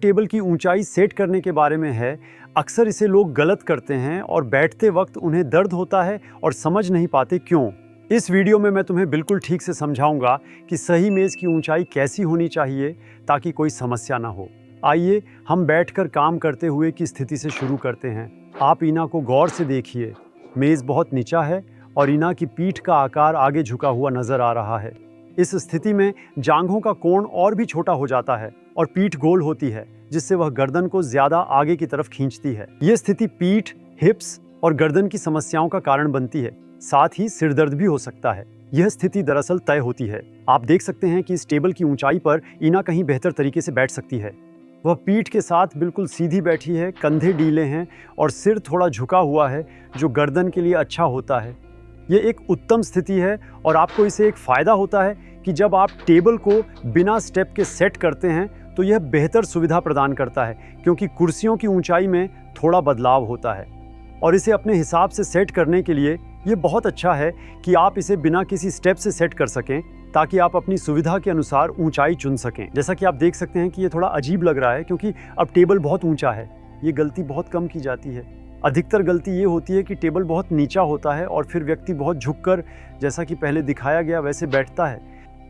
Table की ऊंचाई set करने के बारे में है। अक्सर इसे लोग गलत करते हैं और बैठते वक्त उन्हें दर्द होता है और समझ नहीं पाते क्यों। इस वीडियो में मैं तुम्हें बिल्कुल ठीक से समझाऊंगा कि सही मेज़ की ऊंचाई कैसी होनी चाहिए ताकि कोई समस्या ना हो। आइए हम बैठकर काम करते हुए की स्थिति से शुरू करते हैं। आप ईना को गौर से देखिए। मेज़ बहुत नीचा है और ईना की पीठ का आकार आगे झुका हुआ नजर आ रहा है। इस स्थिति में जांघों का कोण और भी छोटा हो जाता है और पीठ गोल होती है, जिससे वह गर्दन को ज्यादा आगे की तरफ खींचती है। यह स्थिति पीठ, हिप्स और गर्दन की समस्याओं का कारण बनती है। साथ ही सिरदर्द भी हो सकता है। यह स्थिति दरअसल तय होती है। आप देख सकते हैं कि इस टेबल की ऊंचाई पर ईना कहीं बेहतर तरीके से बैठ सकती है। वह पीठ के साथ बिल्कुल सीधी बैठी है, कंधे ढीले हैं और सिर थोड़ा झुका हुआ है, जो गर्दन के लिए अच्छा होता है। ये एक उत्तम स्थिति है और आपको इसे एक फ़ायदा होता है कि जब आप टेबल को बिना स्टेप के सेट करते हैं तो यह बेहतर सुविधा प्रदान करता है, क्योंकि कुर्सियों की ऊंचाई में थोड़ा बदलाव होता है। और इसे अपने हिसाब से सेट करने के लिए ये बहुत अच्छा है कि आप इसे बिना किसी स्टेप से सेट कर सकें, ताकि आप अपनी सुविधा के अनुसार ऊंचाई चुन सकें। जैसा कि आप देख सकते हैं कि ये थोड़ा अजीब लग रहा है, क्योंकि अब टेबल बहुत ऊंचा है। ये गलती बहुत कम की जाती है। अधिकतर गलती ये होती है कि टेबल बहुत नीचा होता है और फिर व्यक्ति बहुत झुककर, जैसा कि पहले दिखाया गया, वैसे बैठता है।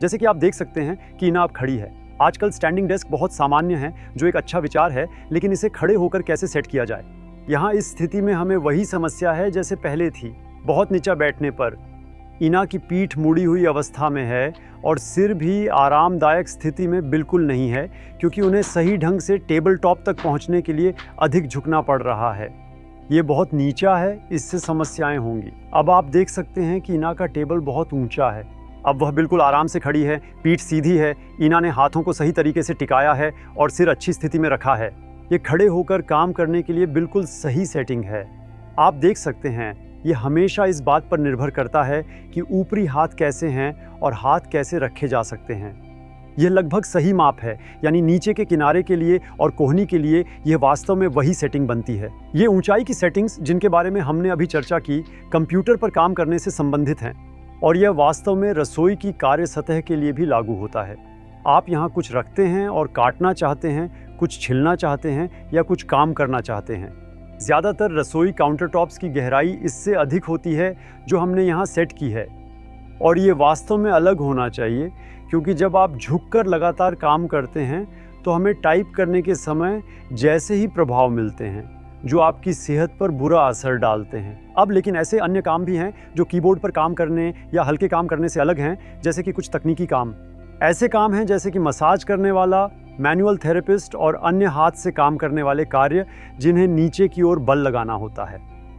जैसे कि आप देख सकते हैं कि ईना अब खड़ी है। आजकल स्टैंडिंग डेस्क बहुत सामान्य है, जो एक अच्छा विचार है, लेकिन इसे खड़े होकर कैसे सेट किया जाए। यहाँ इस स्थिति में हमें वही समस्या है जैसे पहले थी। बहुत नीचा बैठने पर ईना की पीठ मुड़ी हुई अवस्था में है और सिर भी आरामदायक स्थिति में बिल्कुल नहीं है, क्योंकि उन्हें सही ढंग से टेबल टॉप तक पहुँचने के लिए अधिक झुकना पड़ रहा है। ये बहुत नीचा है, इससे समस्याएं होंगी। अब आप देख सकते हैं कि ईना का टेबल बहुत ऊंचा है। अब वह बिल्कुल आराम से खड़ी है, पीठ सीधी है, ईना ने हाथों को सही तरीके से टिकाया है और सिर अच्छी स्थिति में रखा है। ये खड़े होकर काम करने के लिए बिल्कुल सही सेटिंग है। आप देख सकते हैं, ये हमेशा इस बात पर निर्भर करता है कि ऊपरी हाथ कैसे हैं और हाथ कैसे रखे जा सकते हैं। यह लगभग सही माप है, यानी नीचे के किनारे के लिए और कोहनी के लिए यह वास्तव में वही सेटिंग बनती है। ये ऊंचाई की सेटिंग्स, जिनके बारे में हमने अभी चर्चा की, कंप्यूटर पर काम करने से संबंधित हैं और यह वास्तव में रसोई की कार्य सतह के लिए भी लागू होता है। आप यहाँ कुछ रखते हैं और काटना चाहते हैं, कुछ छिलना चाहते हैं या कुछ काम करना चाहते हैं। ज़्यादातर रसोई काउंटर टॉप्स की गहराई इससे अधिक होती है जो हमने यहाँ सेट की है, और ये वास्तव में अलग होना चाहिए, क्योंकि जब आप झुककर लगातार काम करते हैं तो हमें टाइप करने के समय जैसे ही प्रभाव मिलते हैं, जो आपकी सेहत पर बुरा असर डालते हैं। अब लेकिन ऐसे अन्य काम भी हैं जो कीबोर्ड पर काम करने या हल्के काम करने से अलग हैं, जैसे कि कुछ तकनीकी काम। ऐसे काम हैं जैसे कि मसाज करने वाला, मैनुअल थेरेपिस्ट और अन्य हाथ से काम करने वाले कार्य, जिन्हें नीचे की ओर बल लगाना होता है।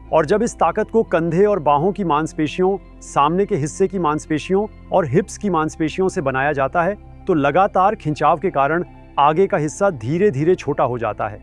और जब इस ताकत को कंधे और बाहों की मांसपेशियों, सामने के हिस्से की मांसपेशियों और हिप्स की मांसपेशियों से बनाया जाता है, तो लगातार खिंचाव के कारण आगे का हिस्सा धीरे धीरे छोटा हो जाता है।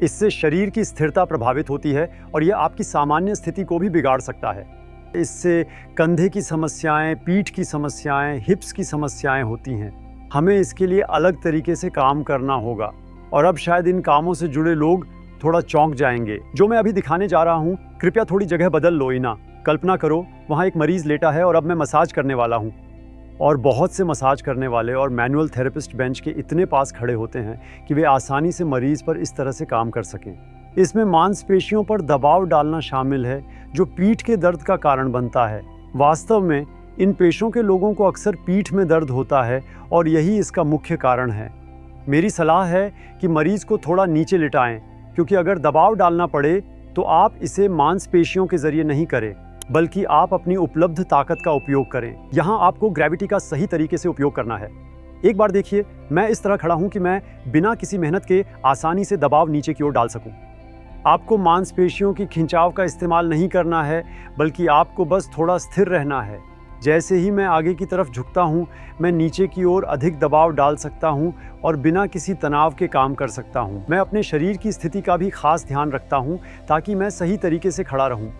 इससे शरीर की स्थिरता प्रभावित होती है और यह आपकी सामान्य स्थिति को भी बिगाड़ सकता है। इससे कंधे की समस्याएं, पीठ की समस्याएं, हिप्स की समस्याएं होती हैं। हमें इसके लिए अलग तरीके से काम करना होगा, और अब शायद इन कामों से जुड़े लोग थोड़ा चौंक जाएंगे। जो मैं अभी दिखाने जा रहा हूँ, कृपया थोड़ी जगह बदल लो ईना। कल्पना करो, वहाँ एक मरीज लेटा है और अब मैं मसाज करने वाला हूँ। और बहुत से मसाज करने वाले और मैनुअल थेरेपिस्ट बेंच के इतने पास खड़े होते हैं कि वे आसानी से मरीज पर इस तरह से काम कर सकें। इसमें मांसपेशियों पर दबाव डालना शामिल है, जो पीठ के दर्द का कारण बनता है। वास्तव में इन पेशों के लोगों को अक्सर पीठ में दर्द होता है और यही इसका मुख्य कारण है। मेरी सलाह है कि मरीज को थोड़ा नीचे लिटाएं, क्योंकि अगर दबाव डालना पड़े तो आप इसे मांसपेशियों के जरिए नहीं करें, बल्कि आप अपनी उपलब्ध ताकत का उपयोग करें। यहाँ आपको ग्रेविटी का सही तरीके से उपयोग करना है। एक बार देखिए, मैं इस तरह खड़ा हूँ कि मैं बिना किसी मेहनत के आसानी से दबाव नीचे की ओर डाल सकूँ। आपको मांसपेशियों की खिंचाव का इस्तेमाल नहीं करना है, बल्कि आपको बस थोड़ा स्थिर रहना है। जैसे ही मैं आगे की तरफ झुकता हूँ, मैं नीचे की ओर अधिक दबाव डाल सकता हूँ और बिना किसी तनाव के काम कर सकता हूँ। मैं अपने शरीर की स्थिति का भी खास ध्यान रखता हूँ, ताकि मैं सही तरीके से खड़ा रहूँ।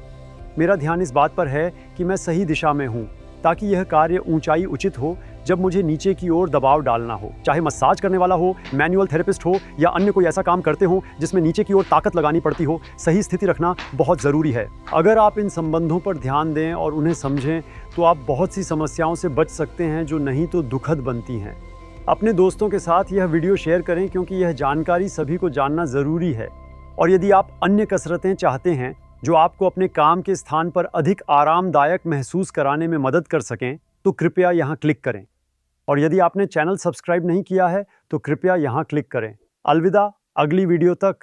मेरा ध्यान इस बात पर है कि मैं सही दिशा में हूँ, ताकि यह कार्य ऊंचाई उचित हो जब मुझे नीचे की ओर दबाव डालना हो। चाहे मसाज करने वाला हो, मैनुअल थेरेपिस्ट हो या अन्य कोई ऐसा काम करते हो जिसमें नीचे की ओर ताकत लगानी पड़ती हो, सही स्थिति रखना बहुत ज़रूरी है। अगर आप इन संबंधों पर ध्यान दें और उन्हें समझें, तो आप बहुत सी समस्याओं से बच सकते हैं जो नहीं तो दुखद बनती हैं। अपने दोस्तों के साथ यह वीडियो शेयर करें क्योंकि यह जानकारी सभी को जानना ज़रूरी है। और यदि आप अन्य कसरतें चाहते हैं जो आपको अपने काम के स्थान पर अधिक आरामदायक महसूस कराने में मदद कर सकें, तो कृपया यहाँ क्लिक करें। और यदि आपने चैनल सब्सक्राइब नहीं किया है तो कृपया यहाँ क्लिक करें। अलविदा, अगली वीडियो तक।